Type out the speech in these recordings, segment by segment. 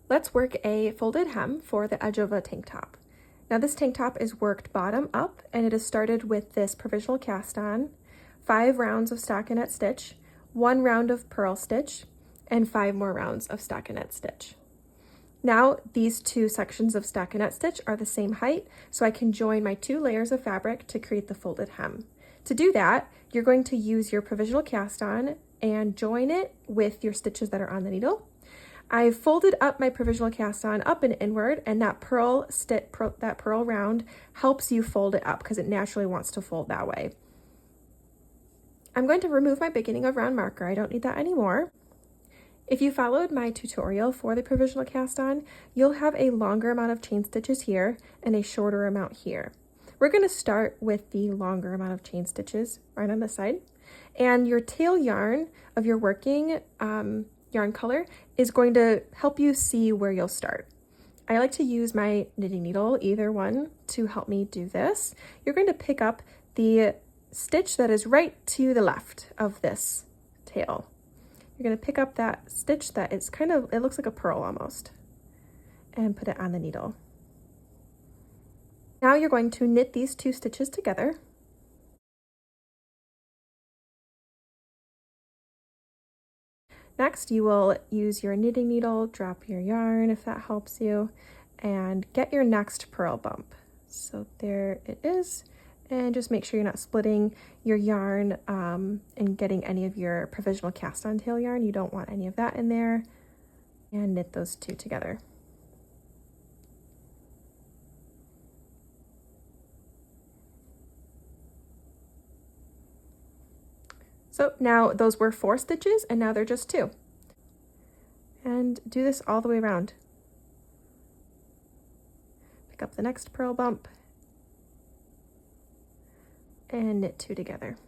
Let's work a folded hem for the edge of a tank top. Now this tank top is worked bottom up, and it is started with this provisional cast on, 5 rounds of stockinette stitch, 1 round of purl stitch, and 5 more rounds of stockinette stitch. Now these 2 sections of stockinette stitch are the same height, so I can join my 2 layers of fabric to create the folded hem. To do that, you're going to use your provisional cast on and join it with your stitches that are on the needle. I've folded up my provisional cast on up and inward, and that purl round helps you fold it up because it naturally wants to fold that way. I'm going to remove my beginning of round marker. I don't need that anymore. If you followed my tutorial for the provisional cast on, you'll have a longer amount of chain stitches here and a shorter amount here. We're going to start with the longer amount of chain stitches right on the side, and your tail yarn of your working yarn color is going to help you see where you'll start. I like to use my knitting needle, either one, to help me do this. You're going to pick up the stitch that is right to the left of this tail. You're going to pick up that stitch that is it looks like a purl almost, and put it on the needle. Now you're going to knit these 2 stitches together. Next, you will use your knitting needle, drop your yarn if that helps you, and get your next purl bump. So there it is, and just make sure you're not splitting your yarn and getting any of your provisional cast on tail yarn. You don't want any of that in there, and knit those 2 together. So now those were 4 stitches, and now they're just 2. And do this all the way around. Pick up the next purl bump and knit 2 together.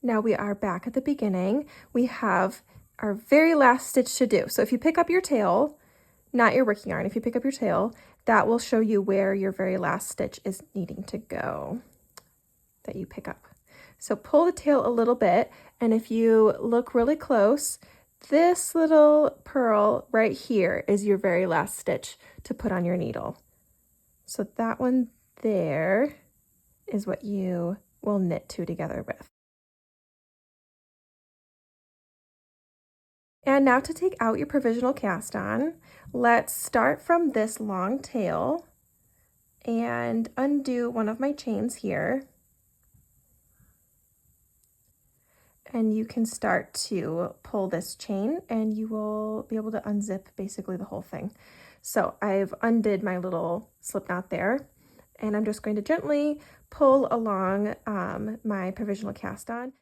Now we are back at the beginning. We have our very last stitch to do. So if you pick up your tail, not your working yarn, if you pick up your tail, that will show you where your very last stitch is needing to go that you pick up. So pull the tail a little bit, and if you look really close, this little purl right here is your very last stitch to put on your needle. So that one there is what you will knit 2 together with. And now to take out your provisional cast on, let's start from this long tail and undo one of my chains here. And you can start to pull this chain, and you will be able to unzip basically the whole thing. So I've undid my little slip knot there, and I'm just going to gently pull along my provisional cast on.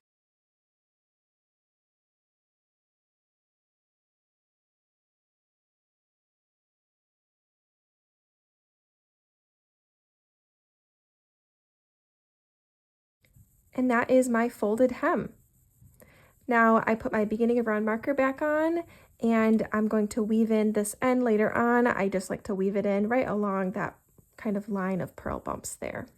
And that is my folded hem. Now I put my beginning of round marker back on, and I'm going to weave in this end later on. I just like to weave it in right along that kind of line of purl bumps there.